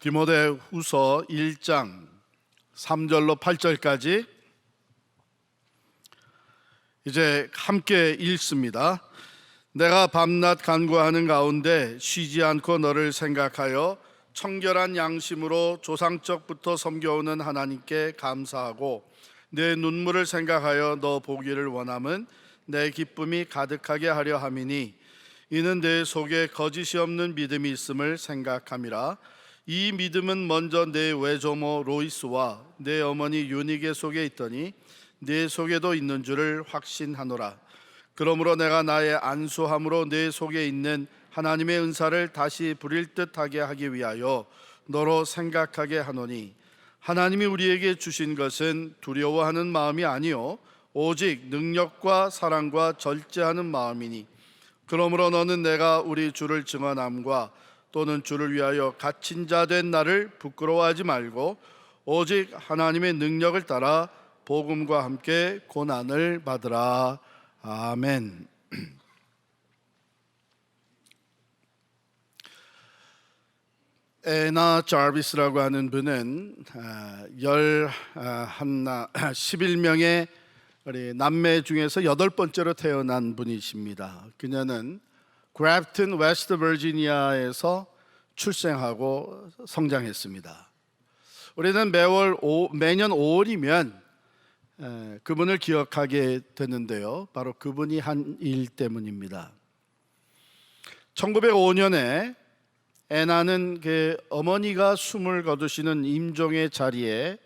디모데후서 1장 3절로 8절까지 이제 함께 읽습니다. 내가 밤낮 간구하는 가운데 쉬지 않고 너를 생각하여 청결한 양심으로 조상적부터 섬겨오는 하나님께 감사하고 내 눈물을 생각하여 너 보기를 원함은 내 기쁨이 가득하게 하려 함이니 이는 내 속에 거짓이 없는 믿음이 있음을 생각함이라. 이 믿음은 먼저 내 외조모 로이스와 내 어머니 유니게 속에 있더니 내 속에도 있는 줄을 확신하노라. 그러므로 내가 나의 안수함으로 내 속에 있는 하나님의 은사를 다시 부릴 듯하게 하기 위하여 너로 생각하게 하노니 하나님이 우리에게 주신 것은 두려워하는 마음이 아니요 오직 능력과 사랑과 절제하는 마음이니 그러므로 너는 내가 우리 주를 증언함과 또는 주를 위하여 갇힌 자 된 나를 부끄러워하지 말고 오직 하나님의 능력을 따라 복음과 함께 고난을 받으라. 아멘. 에나 자비스라고 하는 분은 11명의 우리 남매 중에서 8번째로 태어난 분이십니다. 그녀는 그래프튼 웨스트 버지니아에서 출생하고 성장했습니다. 우리는 매년 5월이면 그분을 기억하게 되는데요, 바로 그분이 한 일 때문입니다. 1905년에 애나는 그 어머니가 숨을 거두시는 임종의 자리에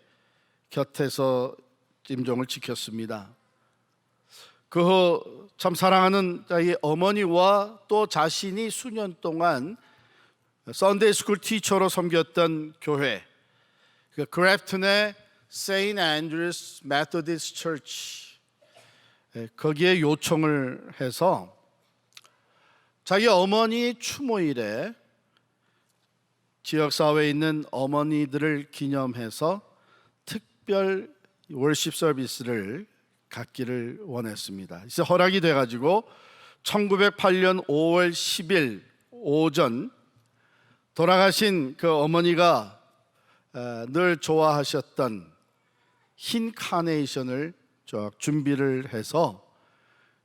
곁에서 임종을 지켰습니다. 그 후 참 사랑하는 자기 어머니와 또 자신이 수년 동안 썬데이 스쿨 티처로 섬겼던 교회, 그 그래프튼의 세인트 앤드루스 메소디스트 처치, 거기에 요청을 해서 자기 어머니 추모일에 지역사회에 있는 어머니들을 기념해서 특별 월십 서비스를 갖기를 원했습니다. 이제 허락이 돼가지고 1908년 5월 10일 오전 돌아가신 그 어머니가 늘 좋아하셨던 흰 카네이션을 쫙 준비를 해서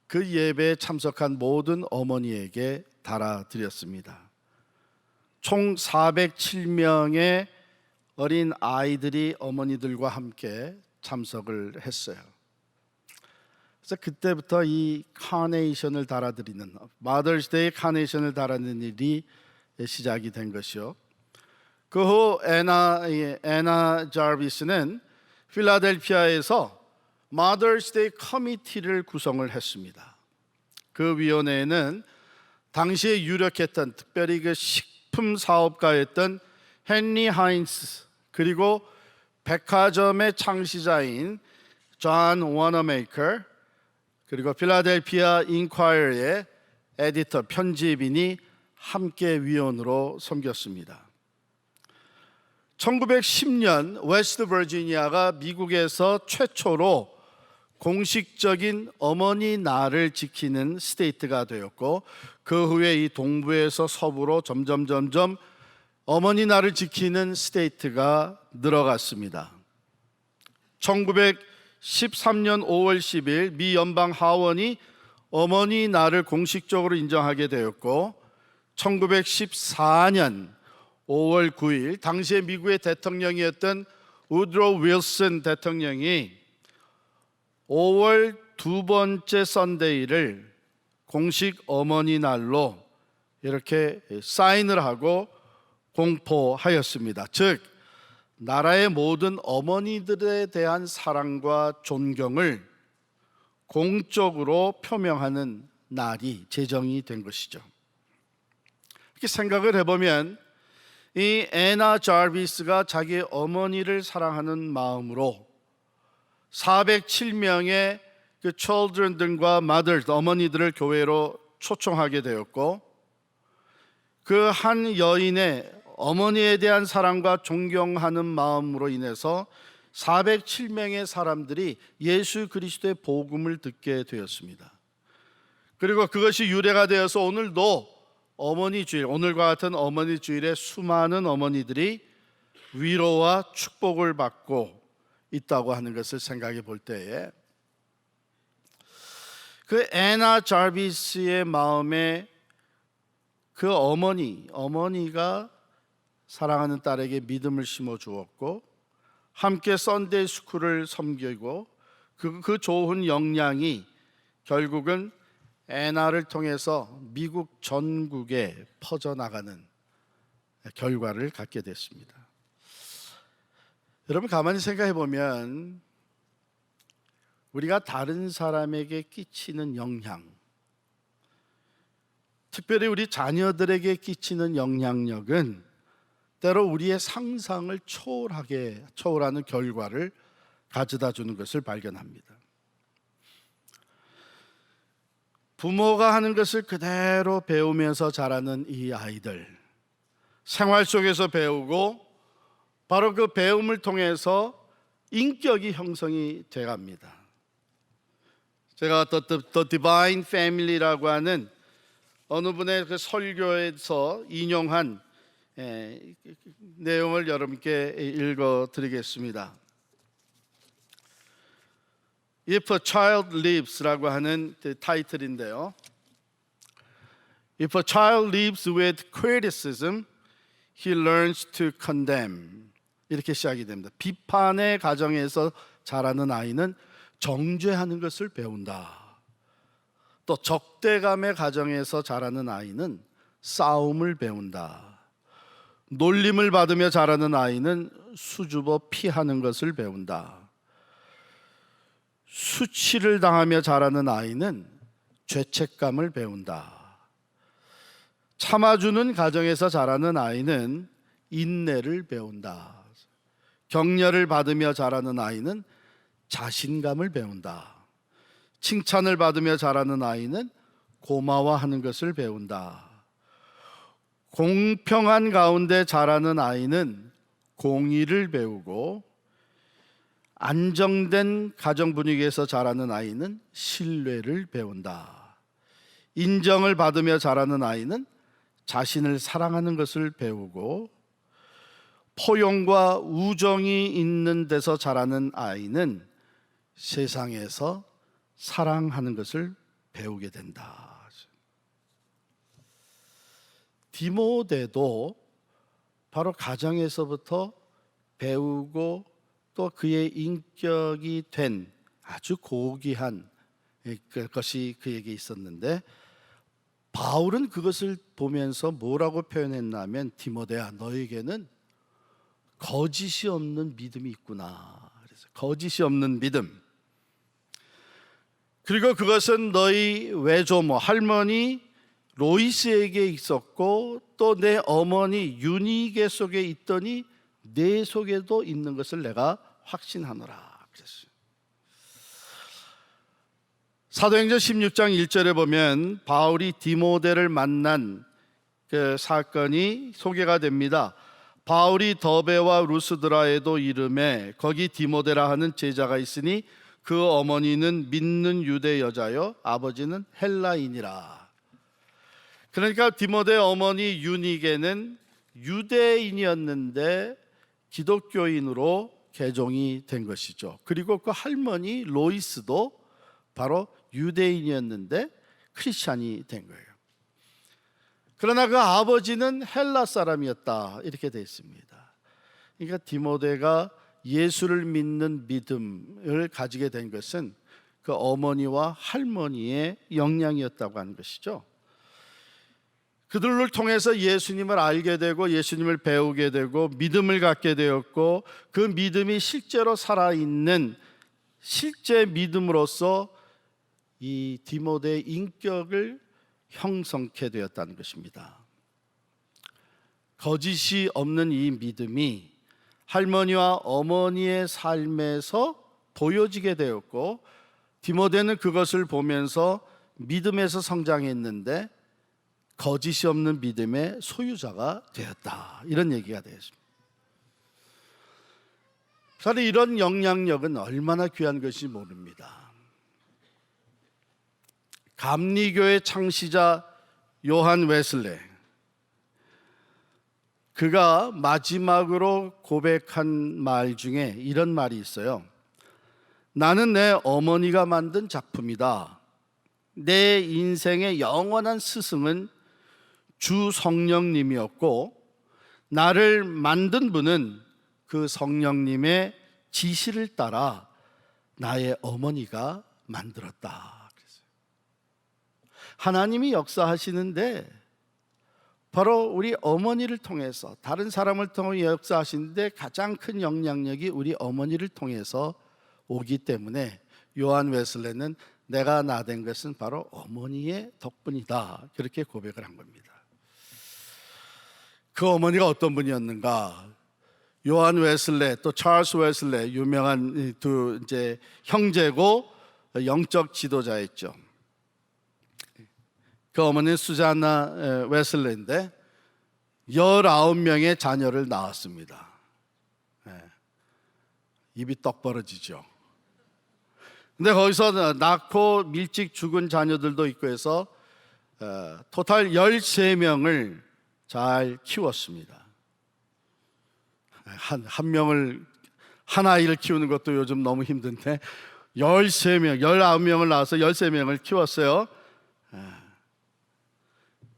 그 예배에 참석한 모든 어머니에게 달아드렸습니다. 총 407명의 어린 아이들이 어머니들과 함께 참석을 했어요. 그래서 그때부터 이 카네이션을 달아드리는 마더스데이 카네이션을 달아드리는 일이 시작이 된 것이요. 그 후 에나 자비스는 필라델피아에서 마더스데이 커미티를 구성을 했습니다. 그 위원회에는 당시에 유력했던 특별히 그 식품 사업가였던 헨리 하인스, 그리고 백화점의 창시자인 존 워너메이커, 그리고 필라델피아 인콰이어의 에디터 편집인이 함께 위원으로 섬겼습니다. 1910년 웨스트 버지니아가 미국에서 최초로 공식적인 어머니 날을 지키는 스테이트가 되었고, 그 후에 이 동부에서 서부로 점점 어머니 날을 지키는 스테이트가 늘어갔습니다. 1913년 5월 10일 미 연방 하원이 어머니 날을 공식적으로 인정하게 되었고, 1914년 5월 9일 당시에 미국의 대통령이었던 우드로 윌슨 대통령이 5월 두 번째 선데이를 공식 어머니 날로 이렇게 사인을 하고 공포하였습니다. 즉 나라의 모든 어머니들에 대한 사랑과 존경을 공적으로 표명하는 날이 제정이 된 것이죠. 이렇게 생각을 해보면 이 에나 자비스가 자기 어머니를 사랑하는 마음으로 407명의 그 children들과 mothers, 어머니들을 교회로 초청하게 되었고, 그 한 여인의 어머니에 대한 사랑과 존경하는 마음으로 인해서 407명의 사람들이 예수 그리스도의 복음을 듣게 되었습니다. 그리고 그것이 유래가 되어서 오늘도 어머니 주일, 오늘과 같은 어머니 주일에 수많은 어머니들이 위로와 축복을 받고 있다고 하는 것을 생각해 볼 때에 그 애나 자비스의 마음에 그 어머니가 사랑하는 딸에게 믿음을 심어 주었고 함께 썬데이 스쿨을 섬기고 그 좋은 영향이 결국은 애나를 통해서 미국 전국에 퍼져나가는 결과를 갖게 됐습니다. 여러분 가만히 생각해 보면 우리가 다른 사람에게 끼치는 영향, 특별히 우리 자녀들에게 끼치는 영향력은 때로 우리의 상상을 초월하는 결과를 가져다 주는 것을 발견합니다. 부모가 하는 것을 그대로 배우면서 자라는 이 아이들, 생활 속에서 배우고 바로 그 배움을 통해서 인격이 형성이 돼갑니다. 제가 The Divine Family라고 하는 어느 분의 그 설교에서 인용한 내용을 여러분께 읽어드리겠습니다. If a child lives라고 하는 타이틀인데요. If a child lives with criticism, he learns to condemn. 이렇게 시작이 됩니다. 비판의 가정에서 자라는 아이는 정죄하는 것을 배운다. 또 적대감의 가정에서 자라는 아이는 싸움을 배운다. 놀림을 받으며 자라는 아이는 수줍어 피하는 것을 배운다. 수치를 당하며 자라는 아이는 죄책감을 배운다. 참아주는 가정에서 자라는 아이는 인내를 배운다. 격려를 받으며 자라는 아이는 자신감을 배운다. 칭찬을 받으며 자라는 아이는 고마워하는 것을 배운다. 공평한 가운데 자라는 아이는 공의를 배우고 안정된 가정 분위기에서 자라는 아이는 신뢰를 배운다. 인정을 받으며 자라는 아이는 자신을 사랑하는 것을 배우고 포용과 우정이 있는 데서 자라는 아이는 세상에서 사랑하는 것을 배우게 된다. 디모데도 바로 가정에서부터 배우고 또 그의 인격이 된 아주 고귀한 것이 그에게 있었는데 바울은 그것을 보면서 뭐라고 표현했냐면 디모데야 너에게는 거짓이 없는 믿음이 있구나. 그래서 거짓이 없는 믿음. 그리고 그것은 너희 외조모 할머니 로이스에게 있었고 또 내 어머니 유니게 속에 있더니 내 속에도 있는 것을 내가 확신하노라 그랬어요. 사도행전 16장 1절에 보면 바울이 디모데를 만난 그 사건이 소개가 됩니다. 바울이 더베와 루스드라에도 이름에 거기 디모데라 하는 제자가 있으니 그 어머니는 믿는 유대 여자요 아버지는 헬라인이라. 그러니까 디모데의 어머니 유니게는 유대인이었는데 기독교인으로 개종이 된 것이죠. 그리고 그 할머니 로이스도 바로 유대인이었는데 크리스찬이 된 거예요. 그러나 그 아버지는 헬라 사람이었다 이렇게 되어 있습니다. 그러니까 디모데가 예수를 믿는 믿음을 가지게 된 것은 그 어머니와 할머니의 영향이었다고 하는 것이죠. 그들을 통해서 예수님을 알게 되고 예수님을 배우게 되고 믿음을 갖게 되었고 그 믿음이 실제로 살아있는 실제 믿음으로써 이 디모데의 인격을 형성케 되었다는 것입니다. 거짓이 없는 이 믿음이 할머니와 어머니의 삶에서 보여지게 되었고 디모데는 그것을 보면서 믿음에서 성장했는데 거짓이 없는 믿음의 소유자가 되었다 이런 얘기가 되었습니다. 사실 이런 영향력은 얼마나 귀한 것인지 모릅니다. 감리교의 창시자 요한 웨슬레 그가 마지막으로 고백한 말 중에 이런 말이 있어요. 나는 내 어머니가 만든 작품이다. 내 인생의 영원한 스승은 주 성령님이었고 나를 만든 분은 그 성령님의 지시를 따라 나의 어머니가 만들었다. 그랬어요. 하나님이 역사하시는데 바로 우리 어머니를 통해서, 다른 사람을 통해 역사하시는데 가장 큰 영향력이 우리 어머니를 통해서 오기 때문에 요한 웨슬레는 내가 나된 것은 바로 어머니의 덕분이다, 그렇게 고백을 한 겁니다. 그 어머니가 어떤 분이었는가? 요한 웨슬레 또 찰스 웨슬레, 유명한 두 이제 형제고 영적 지도자였죠. 그 어머니는 수잔나 웨슬레인데 19명의 자녀를 낳았습니다. 입이 떡 벌어지죠. 근데 거기서 낳고 일찍 죽은 자녀들도 있고 해서 토탈 13명을 잘 키웠습니다. 한 아이를 키우는 것도 요즘 너무 힘든데 13명, 19명을 낳아서 13명을 키웠어요.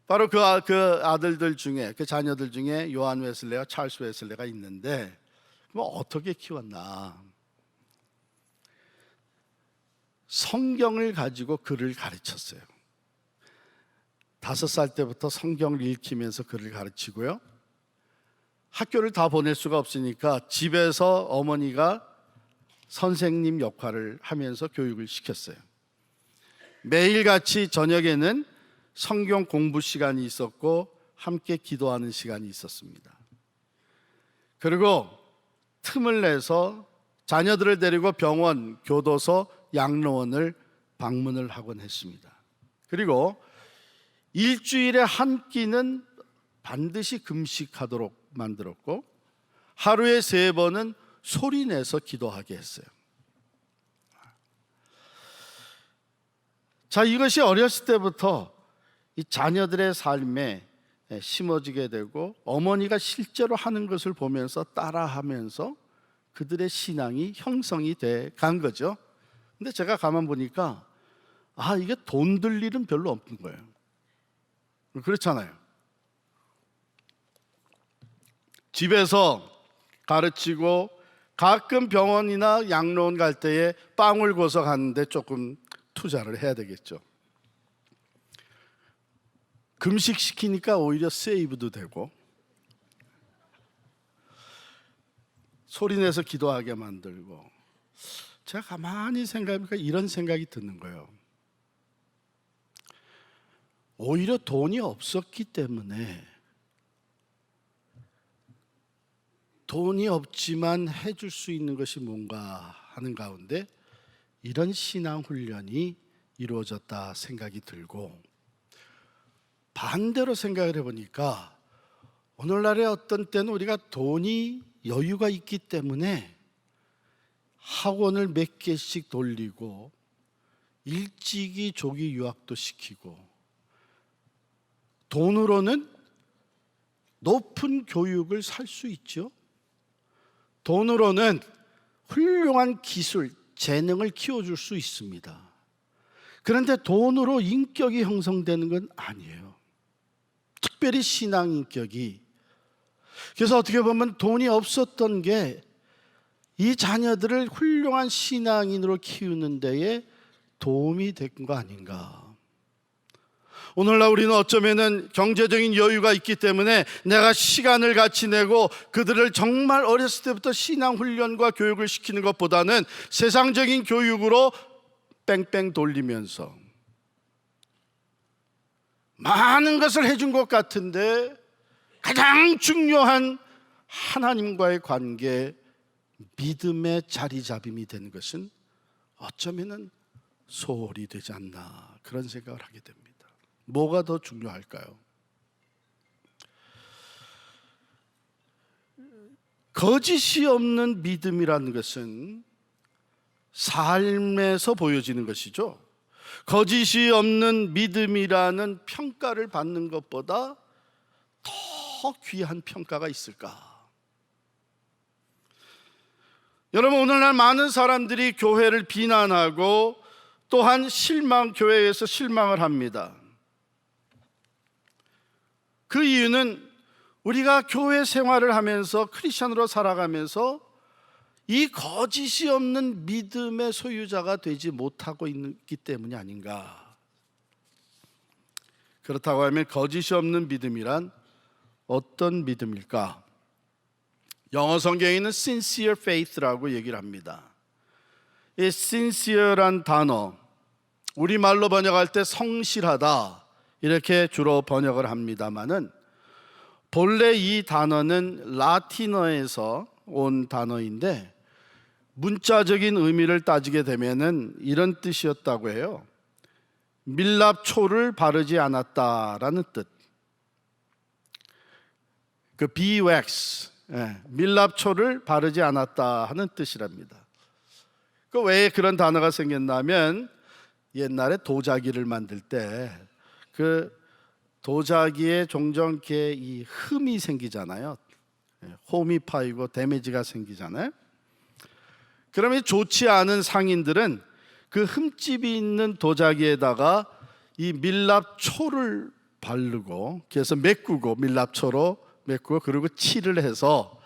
바로 그 아들들 중에, 그 자녀들 중에 요한 웨슬레와 찰스 웨슬레가 있는데 뭐 어떻게 키웠나? 성경을 가지고 글을 가르쳤어요. 5살 때부터 성경을 읽히면서 글을 가르치고요. 학교를 다 보낼 수가 없으니까 집에서 어머니가 선생님 역할을 하면서 교육을 시켰어요. 매일같이 저녁에는 성경 공부 시간이 있었고 함께 기도하는 시간이 있었습니다. 그리고 틈을 내서 자녀들을 데리고 병원, 교도소, 양로원을 방문을 하곤 했습니다. 그리고 일주일에 한 끼는 반드시 금식하도록 만들었고 하루에 3번은 소리내서 기도하게 했어요. 자, 이것이 어렸을 때부터 이 자녀들의 삶에 심어지게 되고 어머니가 실제로 하는 것을 보면서 따라하면서 그들의 신앙이 형성이 돼 간 거죠. 근데 제가 가만 보니까 이게 돈 들 일은 별로 없는 거예요. 그렇잖아요. 집에서 가르치고 가끔 병원이나 양로원 갈 때에 빵을 구워서 가는데 조금 투자를 해야 되겠죠. 금식시키니까 오히려 세이브도 되고 소리내서 기도하게 만들고, 제가 가만히 생각해보니까 이런 생각이 드는 거예요. 오히려 돈이 없었기 때문에 돈이 없지만 해줄 수 있는 것이 뭔가 하는 가운데 이런 신앙 훈련이 이루어졌다 생각이 들고, 반대로 생각을 해보니까 오늘날의 어떤 때는 우리가 돈이 여유가 있기 때문에 학원을 몇 개씩 돌리고 일찍이 조기 유학도 시키고 돈으로는 높은 교육을 살 수 있죠. 돈으로는 훌륭한 기술, 재능을 키워줄 수 있습니다. 그런데 돈으로 인격이 형성되는 건 아니에요. 특별히 신앙 인격이. 그래서 어떻게 보면 돈이 없었던 게 이 자녀들을 훌륭한 신앙인으로 키우는 데에 도움이 된 거 아닌가. 오늘날 우리는 어쩌면은 경제적인 여유가 있기 때문에 내가 시간을 같이 내고 그들을 정말 어렸을 때부터 신앙 훈련과 교육을 시키는 것보다는 세상적인 교육으로 뺑뺑 돌리면서 많은 것을 해준 것 같은데 가장 중요한 하나님과의 관계, 믿음의 자리잡음이 되는 것은 어쩌면은 소홀히 되지 않나, 그런 생각을 하게 됩니다. 뭐가 더 중요할까요? 거짓이 없는 믿음이라는 것은 삶에서 보여지는 것이죠. 거짓이 없는 믿음이라는 평가를 받는 것보다 더 더 귀한 평가가 있을까? 여러분, 오늘날 많은 사람들이 교회를 비난하고 또한 교회에서 실망을 합니다. 그 이유는 우리가 교회 생활을 하면서 크리스천으로 살아가면서 이 거짓이 없는 믿음의 소유자가 되지 못하고 있기 때문이 아닌가. 그렇다고 하면 거짓이 없는 믿음이란 어떤 믿음일까? 영어 성경에는 sincere faith라고 얘기를 합니다. 이 sincere란 단어, 우리말로 번역할 때 성실하다 이렇게 주로 번역을 합니다마는 본래 이 단어는 라틴어에서 온 단어인데 문자적인 의미를 따지게 되면은 이런 뜻이었다고 해요. 밀랍초를 바르지 않았다라는 뜻. 그 beeswax, 밀랍초를 바르지 않았다 하는 뜻이랍니다. 그 왜 그런 단어가 생겼냐면 옛날에 도자기를 만들 때 그 도자기에 종종 이렇게 이 흠이 생기잖아요. 홈이 파이고 데미지가 생기잖아요. 그러면 좋지 않은 상인들은 그 흠집이 있는 도자기에다가 이 밀랍초를 바르고 그래서 메꾸고 밀랍초로 메꾸고 그리고 칠을 해서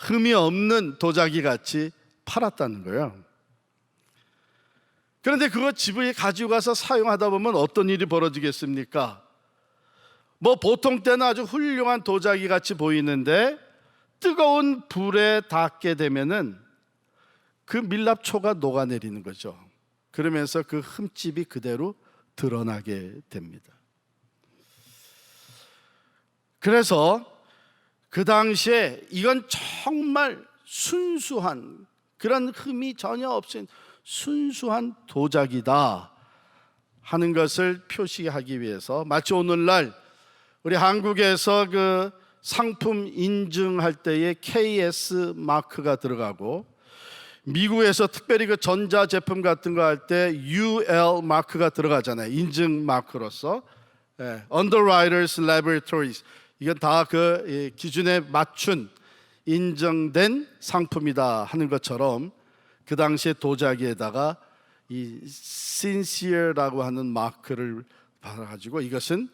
흠이 없는 도자기 같이 팔았다는 거예요. 그런데 그거 집에 가지고 가서 사용하다 보면 어떤 일이 벌어지겠습니까? 뭐 보통 때는 아주 훌륭한 도자기 같이 보이는데 뜨거운 불에 닿게 되면은 그 밀랍초가 녹아내리는 거죠. 그러면서 그 흠집이 그대로 드러나게 됩니다. 그래서 그 당시에 이건 정말 순수한 그런 흠이 전혀 없인 순수한 도자기다 하는 것을 표시하기 위해서 마치 오늘날 우리 한국에서 그 상품 인증할 때에 KS 마크가 들어가고 미국에서 특별히 그 전자 제품 같은 거 할 때 UL 마크가 들어가잖아요. 인증 마크로서 Underwriters Laboratories 이건 다 그 기준에 맞춘 인정된 상품이다 하는 것처럼 그 당시에 도자기에다가 이 sincere라고 하는 마크를 받아가지고 이것은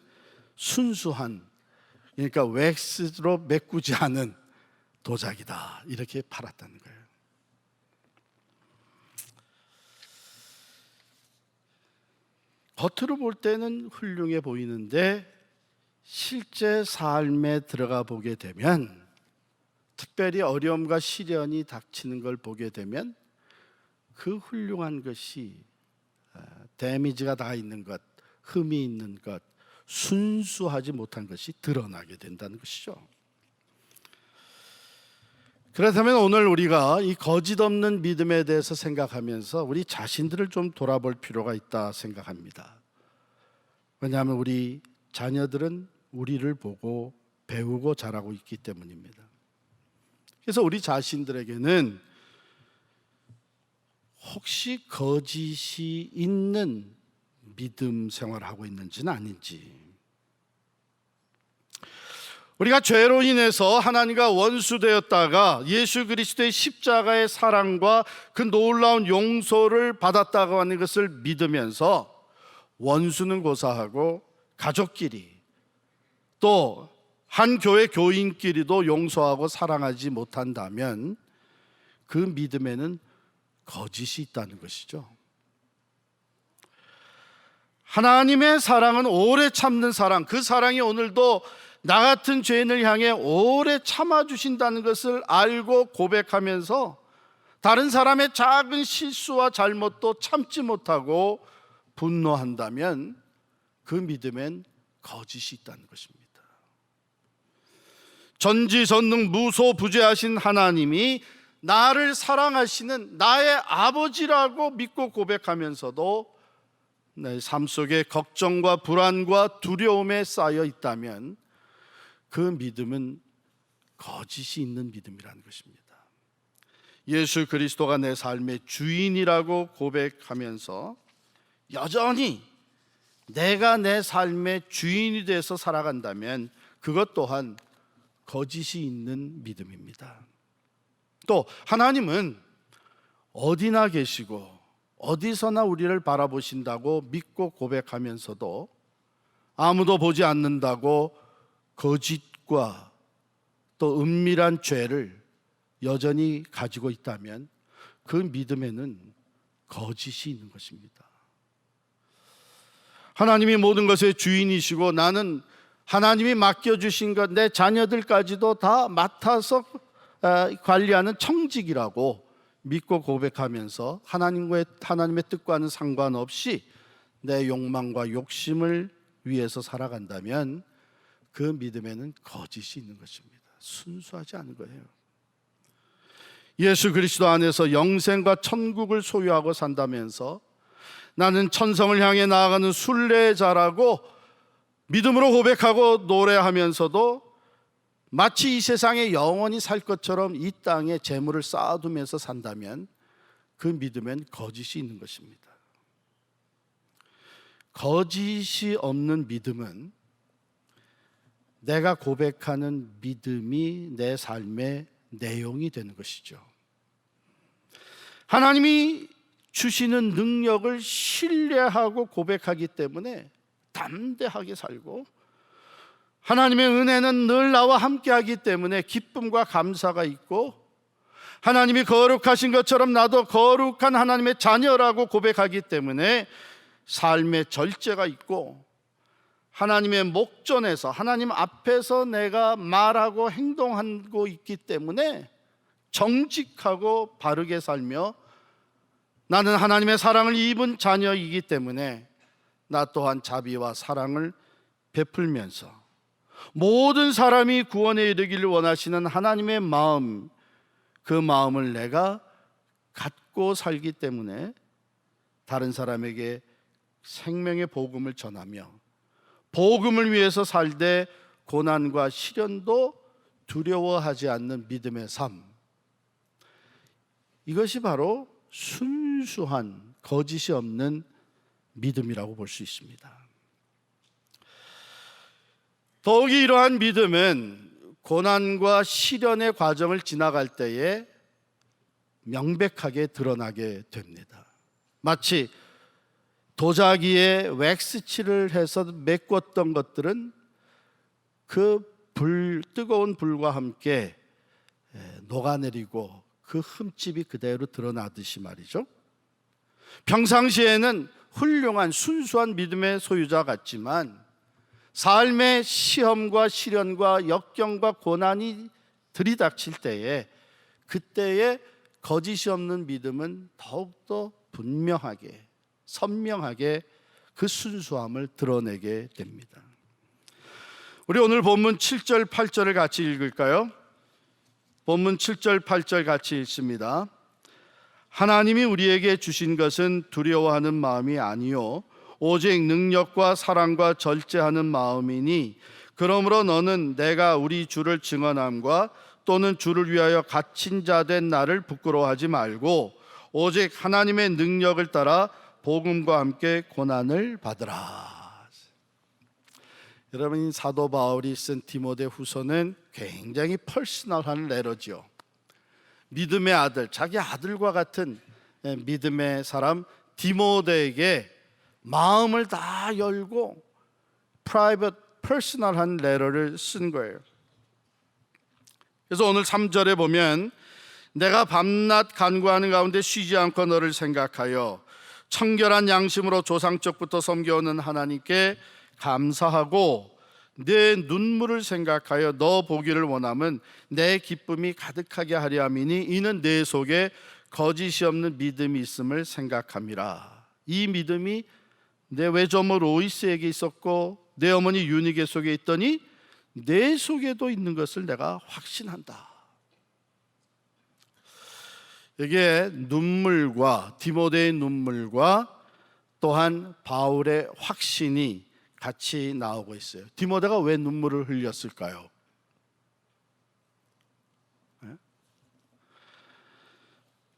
순수한 그러니까 웩스로 메꾸지 않은 도자기다 이렇게 팔았다는 거예요. 겉으로 볼 때는 훌륭해 보이는데 실제 삶에 들어가 보게 되면 특별히 어려움과 시련이 닥치는 걸 보게 되면 그 훌륭한 것이 데미지가 다 있는 것, 흠이 있는 것, 순수하지 못한 것이 드러나게 된다는 것이죠. 그렇다면 오늘 우리가 이 거짓 없는 믿음에 대해서 생각하면서 우리 자신들을 좀 돌아볼 필요가 있다 생각합니다. 왜냐하면 우리 자녀들은 우리를 보고 배우고 자라고 있기 때문입니다. 그래서 우리 자신들에게는 혹시 거짓이 있는 믿음 생활하고 있는지는 아닌지, 우리가 죄로 인해서 하나님과 원수되었다가 예수 그리스도의 십자가의 사랑과 그 놀라운 용서를 받았다고 하는 것을 믿으면서 원수는 고사하고 가족끼리 또 한 교회 교인끼리도 용서하고 사랑하지 못한다면 그 믿음에는 거짓이 있다는 것이죠. 하나님의 사랑은 오래 참는 사랑, 그 사랑이 오늘도 나 같은 죄인을 향해 오래 참아주신다는 것을 알고 고백하면서 다른 사람의 작은 실수와 잘못도 참지 못하고 분노한다면 그 믿음엔 거짓이 있다는 것입니다. 전지전능 무소부재하신 하나님이 나를 사랑하시는 나의 아버지라고 믿고 고백하면서도 내 삶 속에 걱정과 불안과 두려움에 쌓여 있다면 그 믿음은 거짓이 있는 믿음이라는 것입니다. 예수 그리스도가 내 삶의 주인이라고 고백하면서 여전히 내가 내 삶의 주인이 돼서 살아간다면 그것 또한 거짓이 있는 믿음입니다. 또 하나님은 어디나 계시고 어디서나 우리를 바라보신다고 믿고 고백하면서도 아무도 보지 않는다고 거짓과 또 은밀한 죄를 여전히 가지고 있다면 그 믿음에는 거짓이 있는 것입니다. 하나님이 모든 것의 주인이시고 나는 하나님이 맡겨주신 것, 내 자녀들까지도 다 맡아서 관리하는 청직이라고 믿고 고백하면서 하나님의 뜻과는 상관없이 내 욕망과 욕심을 위해서 살아간다면 그 믿음에는 거짓이 있는 것입니다. 순수하지 않은 거예요. 예수 그리스도 안에서 영생과 천국을 소유하고 산다면서 나는 천성을 향해 나아가는 순례자라고 믿음으로 고백하고 노래하면서도 마치 이 세상에 영원히 살 것처럼 이 땅에 재물을 쌓아두면서 산다면 그 믿음엔 거짓이 있는 것입니다. 거짓이 없는 믿음은 내가 고백하는 믿음이 내 삶의 내용이 되는 것이죠. 하나님이 주시는 능력을 신뢰하고 고백하기 때문에 담대하게 살고, 하나님의 은혜는 늘 나와 함께하기 때문에 기쁨과 감사가 있고, 하나님이 거룩하신 것처럼 나도 거룩한 하나님의 자녀라고 고백하기 때문에 삶의 절제가 있고, 하나님의 목전에서 하나님 앞에서 내가 말하고 행동하고 있기 때문에 정직하고 바르게 살며, 나는 하나님의 사랑을 입은 자녀이기 때문에 나 또한 자비와 사랑을 베풀면서 모든 사람이 구원에 이르기를 원하시는 하나님의 마음, 그 마음을 내가 갖고 살기 때문에 다른 사람에게 생명의 복음을 전하며 복음을 위해서 살되 고난과 시련도 두려워하지 않는 믿음의 삶, 이것이 바로 순수한 거짓이 없는 믿음이라고 볼 수 있습니다. 더욱이 이러한 믿음은 고난과 시련의 과정을 지나갈 때에 명백하게 드러나게 됩니다. 마치 도자기에 왁스칠을 해서 메꿨던 것들은 그 뜨거운 불과 함께 녹아내리고 그 흠집이 그대로 드러나듯이 말이죠. 평상시에는 훌륭한 순수한 믿음의 소유자 같지만 삶의 시험과 시련과 역경과 고난이 들이닥칠 때에 그때의 거짓이 없는 믿음은 더욱더 분명하게 선명하게 그 순수함을 드러내게 됩니다. 우리 오늘 본문 7절 8절을 같이 읽을까요? 본문 7절 8절 같이 읽습니다. 하나님이 우리에게 주신 것은 두려워하는 마음이 아니요 오직 능력과 사랑과 절제하는 마음이니, 그러므로 너는 내가 우리 주를 증언함과 또는 주를 위하여 갇힌 자 된 나를 부끄러워하지 말고 오직 하나님의 능력을 따라 복음과 함께 고난을 받으라. 여러분, 사도 바울이 쓴 디모데 후서는 굉장히 퍼스널한 레터죠. 믿음의 아들, 자기 아들과 같은 믿음의 사람 디모데에게 마음을 다 열고 프라이빗 퍼스널한 레터를 쓴 거예요. 그래서 오늘 3절에 보면 내가 밤낮 간구하는 가운데 쉬지 않고 너를 생각하여 청결한 양심으로 조상적부터 섬겨오는 하나님께 감사하고 내 눈물을 생각하여 너 보기를 원함은 내 기쁨이 가득하게 하려 함이니 이는 내 속에 거짓이 없는 믿음이 있음을 생각함이라. 이 믿음이 내 외조모 로이스에게 있었고 내 어머니 유니게 속에 있더니 내 속에도 있는 것을 내가 확신한다. 이게 눈물과 디모데의 눈물과 또한 바울의 확신이 같이 나오고 있어요. 디모데가 왜 눈물을 흘렸을까요?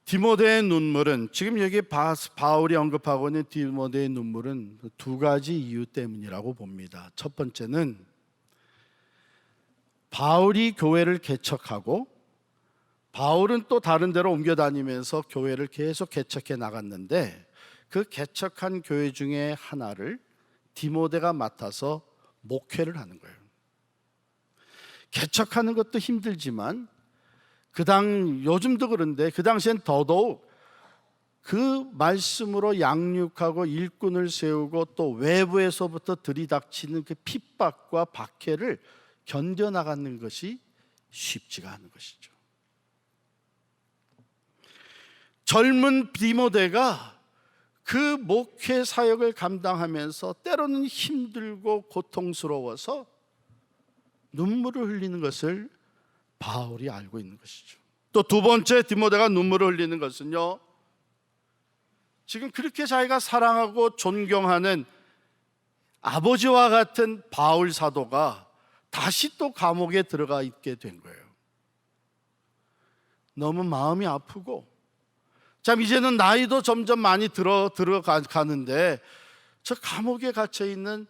디모데의 눈물은, 지금 여기 바울이 언급하고 있는 디모데의 눈물은 두 가지 이유 때문이라고 봅니다. 첫 번째는 바울이 교회를 개척하고 바울은 또 다른 데로 옮겨 다니면서 교회를 계속 개척해 나갔는데 그 개척한 교회 중에 하나를 디모데가 맡아서 목회를 하는 거예요. 개척하는 것도 힘들지만 요즘도 그런데 그 당시엔 더더욱 그 말씀으로 양육하고 일꾼을 세우고 또 외부에서부터 들이닥치는 그 핍박과 박해를 견뎌나가는 것이 쉽지가 않은 것이죠. 젊은 디모데가 그 목회 사역을 감당하면서 때로는 힘들고 고통스러워서 눈물을 흘리는 것을 바울이 알고 있는 것이죠. 또 두 번째 디모데가 눈물을 흘리는 것은요, 지금 그렇게 자기가 사랑하고 존경하는 아버지와 같은 바울 사도가 다시 또 감옥에 들어가 있게 된 거예요. 너무 마음이 아프고 참 이제는 나이도 점점 많이 들어가는데 저 감옥에 갇혀 있는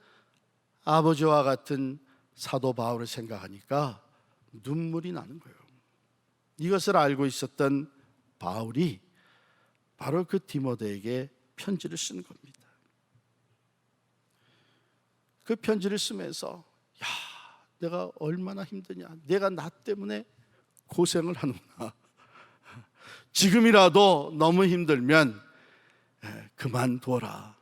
아버지와 같은 사도 바울을 생각하니까 눈물이 나는 거예요. 이것을 알고 있었던 바울이 바로 그 디모데에게 편지를 쓴 겁니다. 그 편지를 쓰면서 야, 내가 얼마나 힘드냐, 내가 나 때문에 고생을 하는구나, 지금이라도 너무 힘들면 그만둬라.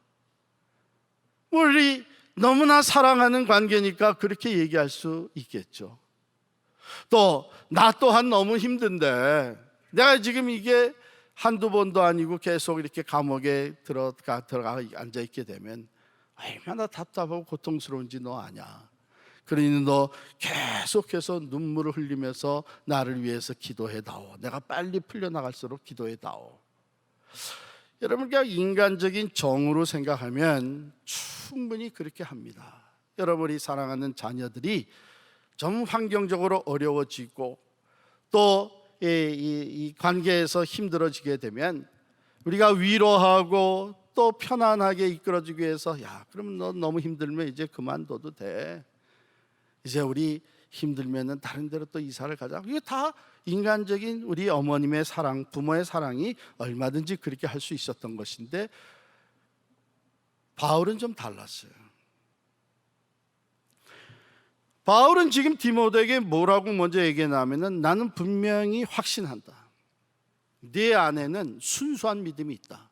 우리 너무나 사랑하는 관계니까 그렇게 얘기할 수 있겠죠. 또 나 또한 너무 힘든데 내가 지금 이게 한두 번도 아니고 계속 이렇게 감옥에 들어가 앉아있게 되면 얼마나 답답하고 고통스러운지 너 아냐. 그러니 너 계속해서 눈물을 흘리면서 나를 위해서 기도해다오. 내가 빨리 풀려나갈수록 기도해다오. 여러분과 인간적인 정으로 생각하면 충분히 그렇게 합니다. 여러분이 사랑하는 자녀들이 좀 환경적으로 어려워지고 또 이 관계에서 힘들어지게 되면 우리가 위로하고 또 편안하게 이끌어주기 위해서 야, 그럼 너 너무 힘들면 이제 그만둬도 돼. 이제 우리 힘들면은 다른 데로 또 이사를 가자. 이게 다 인간적인 우리 어머님의 사랑, 부모의 사랑이 얼마든지 그렇게 할 수 있었던 것인데 바울은 좀 달랐어요. 바울은 지금 디모데에게 뭐라고 먼저 얘기하냐면은 나는 분명히 확신한다. 네 안에는 순수한 믿음이 있다.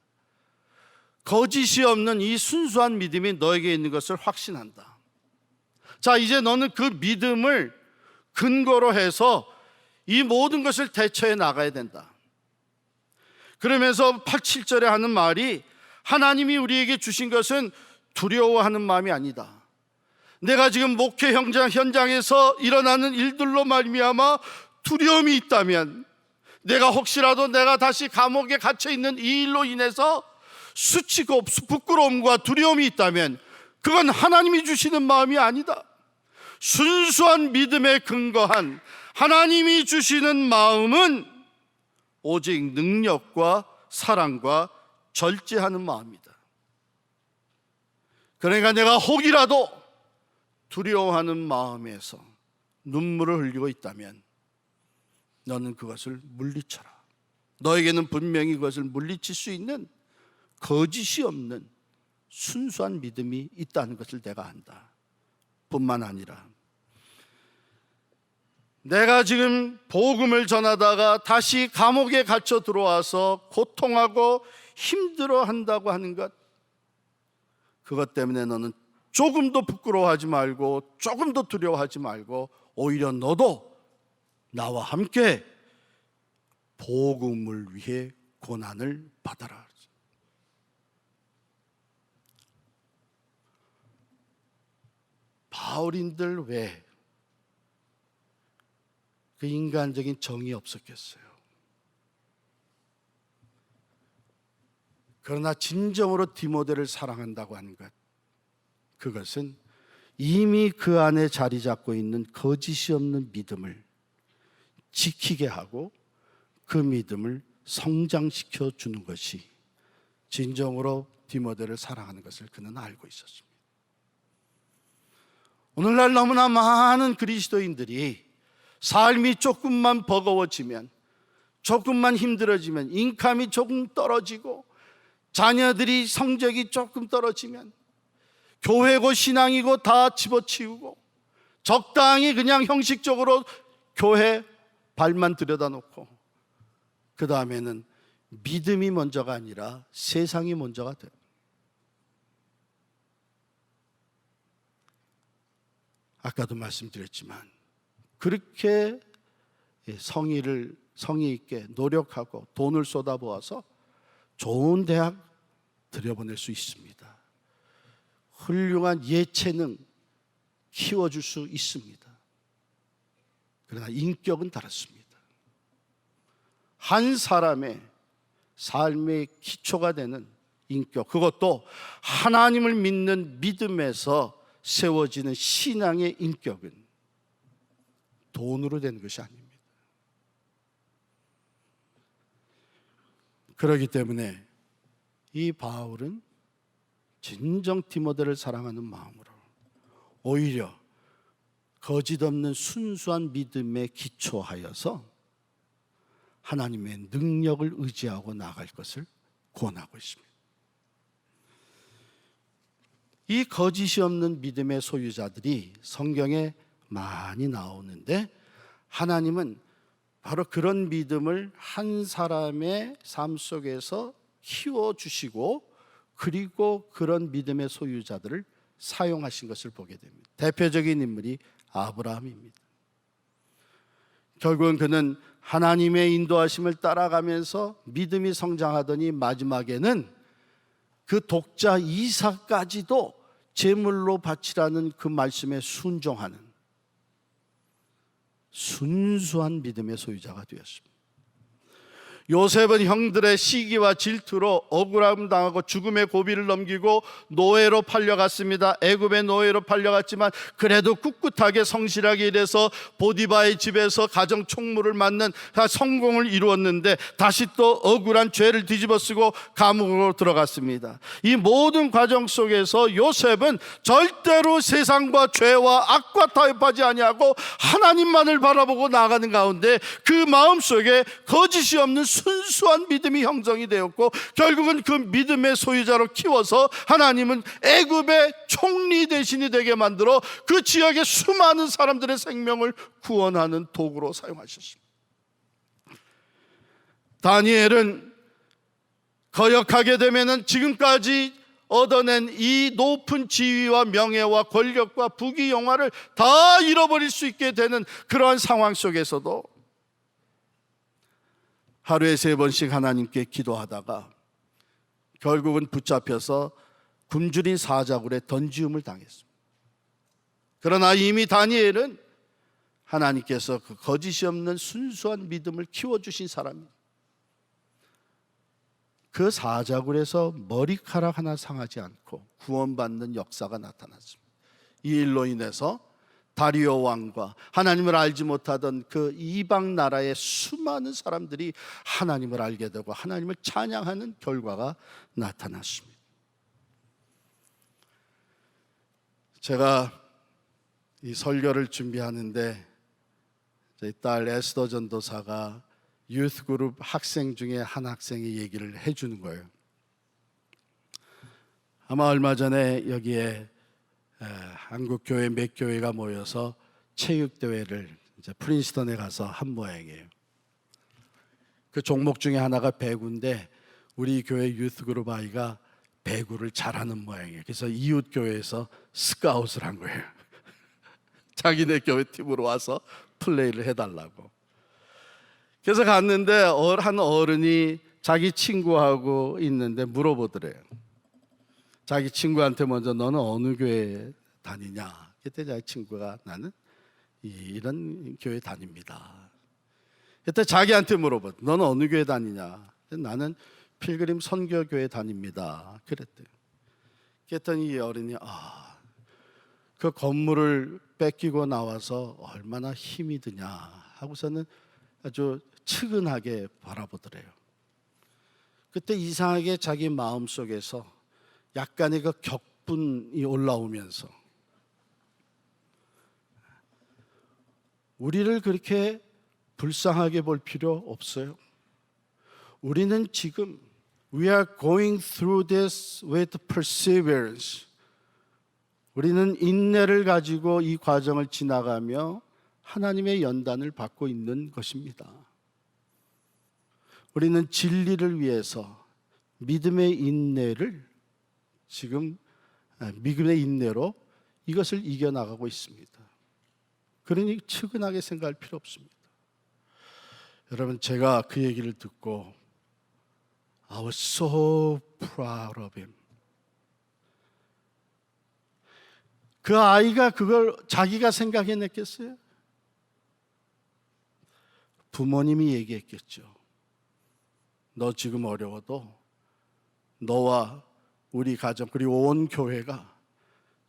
거짓이 없는 이 순수한 믿음이 너에게 있는 것을 확신한다. 자, 이제 너는 그 믿음을 근거로 해서 이 모든 것을 대처해 나가야 된다. 그러면서 8, 7절에 하는 말이 하나님이 우리에게 주신 것은 두려워하는 마음이 아니다. 내가 지금 목회 현장에서 일어나는 일들로 말미암아 두려움이 있다면, 내가 혹시라도 내가 다시 감옥에 갇혀 있는 이 일로 인해서 수치고 부끄러움과 두려움이 있다면 그건 하나님이 주시는 마음이 아니다. 순수한 믿음에 근거한 하나님이 주시는 마음은 오직 능력과 사랑과 절제하는 마음이다. 그러니까 내가 혹이라도 두려워하는 마음에서 눈물을 흘리고 있다면 너는 그것을 물리쳐라. 너에게는 분명히 그것을 물리칠 수 있는 거짓이 없는 순수한 믿음이 있다는 것을 내가 안다. 뿐만 아니라 내가 지금 복음을 전하다가 다시 감옥에 갇혀 들어와서 고통하고 힘들어한다고 하는 것, 그것 때문에 너는 조금도 부끄러워하지 말고 조금도 두려워하지 말고 오히려 너도 나와 함께 복음을 위해 고난을 받아라. 바울인들 왜 그 인간적인 정이 없었겠어요? 그러나 진정으로 디모데를 사랑한다고 하는 것, 그것은 이미 그 안에 자리 잡고 있는 거짓이 없는 믿음을 지키게 하고 그 믿음을 성장시켜 주는 것이 진정으로 디모데를 사랑하는 것을 그는 알고 있었습니다. 오늘날 너무나 많은 그리스도인들이 삶이 조금만 버거워지면, 조금만 힘들어지면, 인감이 조금 떨어지고 자녀들이 성적이 조금 떨어지면 교회고 신앙이고 다 집어치우고 적당히 그냥 형식적으로 교회 발만 들여다놓고 그 다음에는 믿음이 먼저가 아니라 세상이 먼저가 돼요. 아까도 말씀드렸지만 그렇게 성의 있게 노력하고 돈을 쏟아부어서 좋은 대학 들여보낼 수 있습니다. 훌륭한 예체능 키워줄 수 있습니다. 그러나 인격은 다릅니다. 한 사람의 삶의 기초가 되는 인격, 그것도 하나님을 믿는 믿음에서 세워지는 신앙의 인격은 돈으로 되는 것이 아닙니다. 그렇기 때문에 이 바울은 진정 디모데를 사랑하는 마음으로 오히려 거짓 없는 순수한 믿음에 기초하여서 하나님의 능력을 의지하고 나아갈 것을 권하고 있습니다. 이 거짓이 없는 믿음의 소유자들이 성경에 많이 나오는데 하나님은 바로 그런 믿음을 한 사람의 삶 속에서 키워주시고 그리고 그런 믿음의 소유자들을 사용하신 것을 보게 됩니다. 대표적인 인물이 아브라함입니다. 결국은 그는 하나님의 인도하심을 따라가면서 믿음이 성장하더니 마지막에는 그 독자 이삭까지도 제물로 바치라는 그 말씀에 순종하는 순수한 믿음의 소유자가 되었습니다. 요셉은 형들의 시기와 질투로 억울함 당하고 죽음의 고비를 넘기고 노예로 팔려갔습니다. 애굽의 노예로 팔려갔지만 그래도 꿋꿋하게 성실하게 일해서 보디바의 집에서 가정 총무를 맡는 성공을 이루었는데 다시 또 억울한 죄를 뒤집어쓰고 감옥으로 들어갔습니다. 이 모든 과정 속에서 요셉은 절대로 세상과 죄와 악과 타협하지 아니하고 하나님만을 바라보고 나아가는 가운데 그 마음속에 거짓이 없는 순수한 믿음이 형성이 되었고 결국은 그 믿음의 소유자로 키워서 하나님은 애굽의 총리 대신이 되게 만들어 그 지역의 수많은 사람들의 생명을 구원하는 도구로 사용하셨습니다. 다니엘은 거역하게 되면은 지금까지 얻어낸 이 높은 지위와 명예와 권력과 부귀 영화를 다 잃어버릴 수 있게 되는 그러한 상황 속에서도 하루에 3번씩 하나님께 기도하다가 결국은 붙잡혀서 굶주린 사자굴에 던지움을 당했습니다. 그러나 이미 다니엘은 하나님께서 그 거짓이 없는 순수한 믿음을 키워주신 사람입니다. 그 사자굴에서 머리카락 하나 상하지 않고 구원받는 역사가 나타났습니다. 이 일로 인해서 다리오 왕과 하나님을 알지 못하던 그 이방 나라의 수많은 사람들이 하나님을 알게 되고 하나님을 찬양하는 결과가 나타났습니다. 제가 이 설교를 준비하는데 저희 딸 에스더 전도사가 유스 그룹 학생 중에 한 학생이 얘기를 해주는 거예요. 아마 얼마 전에 여기에 한국 교회 몇 교회가 모여서 체육 대회를 이제 프린스턴에 가서 한 모양이에요. 그 종목 중에 하나가 배구인데 우리 교회 유스 그룹 아이가 배구를 잘하는 모양이에요. 그래서 이웃 교회에서 스카웃을 한 거예요. 자기네 교회 팀으로 와서 플레이를 해달라고. 그래서 갔는데 한 어른이 자기 친구하고 있는데 물어보더래요. 자기 친구한테 먼저 너는 어느 교회 다니냐? 그때 자기 친구가 나는 이런 교회 다닙니다. 그때 자기한테 물어봐. 너는 어느 교회 다니냐? 나는 필그림 선교교회 다닙니다. 그랬대요. 그랬더니 이 어른이 그 건물을 뺏기고 나와서 얼마나 힘이 드냐 하고서는 아주 측은하게 바라보더래요. 그때 이상하게 자기 마음속에서 약간의 그 격분이 올라오면서 우리를 그렇게 불쌍하게 볼 필요 없어요. 우리는 지금 We are going through this with perseverance. 우리는 인내를 가지고 이 과정을 지나가며 하나님의 연단을 받고 있는 것입니다. 우리는 진리를 위해서 믿음의 인내로 이것을 이겨나가고 있습니다. 그러니 측은하게 생각할 필요 없습니다. 여러분, 제가 그 얘기를 듣고 I was so proud of him. 그 아이가 그걸 자기가 생각해냈겠어요? 부모님이 얘기했겠죠. 너 지금 어려워도 너와 우리 가정 그리고 온 교회가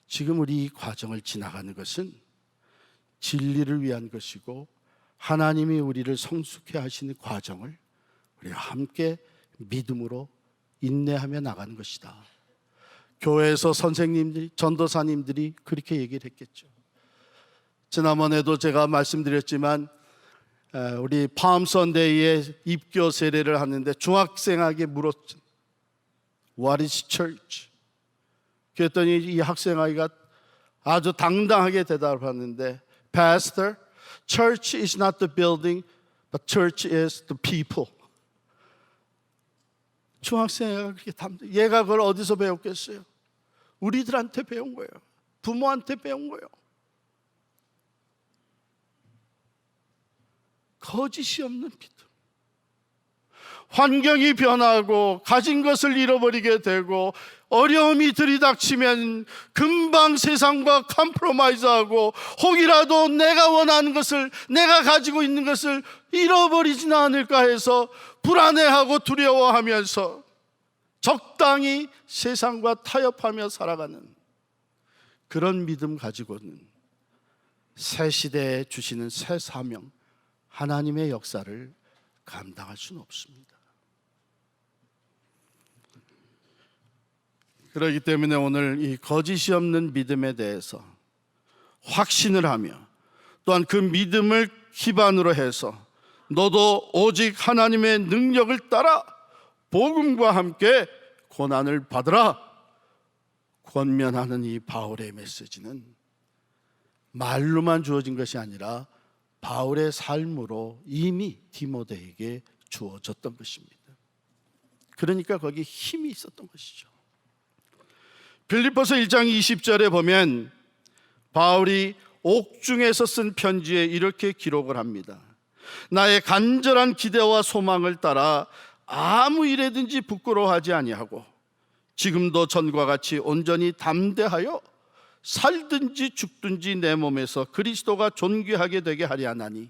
지금 우리 이 과정을 지나가는 것은 진리를 위한 것이고 하나님이 우리를 성숙해 하시는 과정을 우리가 함께 믿음으로 인내하며 나가는 것이다. 교회에서 선생님들이, 전도사님들이 그렇게 얘기를 했겠죠. 지난번에도 제가 말씀드렸지만 우리 팜 선데이에 입교 세례를 하는데 중학생에게 물었죠. What is church? 그랬더니 이 학생아이가 아주 당당하게 대답하는데 Pastor, church is not the building, but church is the people. 중학생이 그렇게 얘가 그걸 어디서 배웠겠어요? 우리들한테 배운 거예요. 부모한테 배운 거예요. 거짓이 없는 믿음. 환경이 변하고 가진 것을 잃어버리게 되고 어려움이 들이닥치면 금방 세상과 컴프로마이즈하고 혹이라도 내가 원하는 것을, 내가 가지고 있는 것을 잃어버리지는 않을까 해서 불안해하고 두려워하면서 적당히 세상과 타협하며 살아가는 그런 믿음 가지고는 새 시대에 주시는 새 사명, 하나님의 역사를 감당할 수는 없습니다. 그렇기 때문에 오늘 이 거짓이 없는 믿음에 대해서 확신을 하며 또한 그 믿음을 기반으로 해서 너도 오직 하나님의 능력을 따라 복음과 함께 고난을 받으라 권면하는 이 바울의 메시지는 말로만 주어진 것이 아니라 바울의 삶으로 이미 디모데에게 주어졌던 것입니다. 그러니까 거기에 힘이 있었던 것이죠. 빌립보서 1장 20절에 보면 바울이 옥중에서 쓴 편지에 이렇게 기록을 합니다. 나의 간절한 기대와 소망을 따라 아무 일에든지 부끄러워하지 아니하고 지금도 전과 같이 온전히 담대하여 살든지 죽든지 내 몸에서 그리스도가 존귀하게 되게 하려 하나니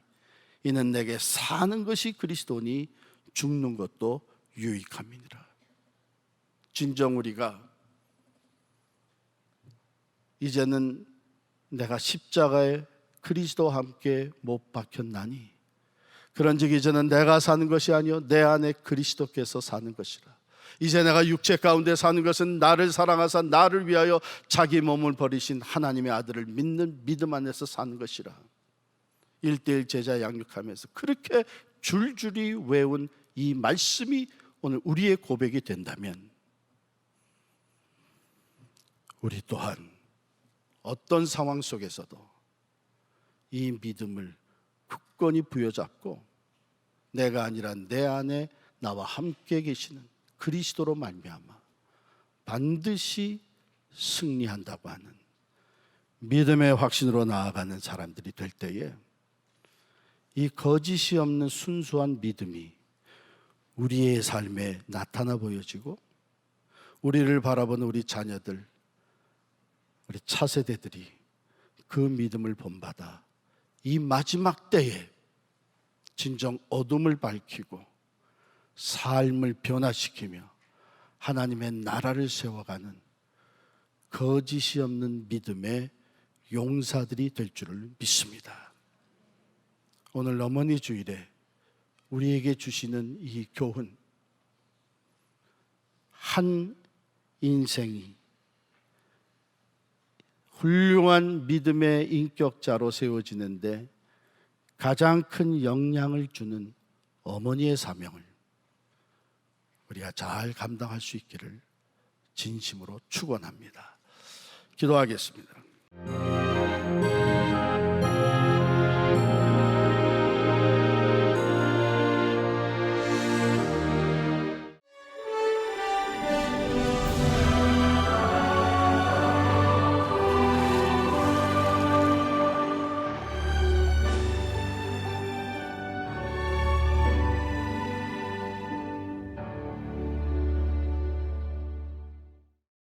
이는 내게 사는 것이 그리스도니 죽는 것도 유익함이니라. 진정 우리가 이제는 내가 십자가에 그리스도와 함께 못 박혔나니 그런즉 이제는 내가 사는 것이 아니요 내 안에 그리스도께서 사는 것이라. 이제 내가 육체 가운데 사는 것은 나를 사랑하사 나를 위하여 자기 몸을 버리신 하나님의 아들을 믿는 믿음 안에서 사는 것이라. 1:1 제자 양육하면서 그렇게 줄줄이 외운 이 말씀이 오늘 우리의 고백이 된다면 우리 또한 어떤 상황 속에서도 이 믿음을 굳건히 부여잡고 내가 아니라 내 안에 나와 함께 계시는 그리스도로 말미암아 반드시 승리한다고 하는 믿음의 확신으로 나아가는 사람들이 될 때에 이 거짓이 없는 순수한 믿음이 우리의 삶에 나타나 보여지고 우리를 바라보는 우리 자녀들, 우리 차세대들이 그 믿음을 본받아 이 마지막 때에 진정 어둠을 밝히고 삶을 변화시키며 하나님의 나라를 세워가는 거짓이 없는 믿음의 용사들이 될 줄을 믿습니다. 오늘 어머니 주일에 우리에게 주시는 이 교훈, 한 인생이 훌륭한 믿음의 인격자로 세워지는데 가장 큰 영향을 주는 어머니의 사명을 우리가 잘 감당할 수 있기를 진심으로 축원합니다. 기도하겠습니다.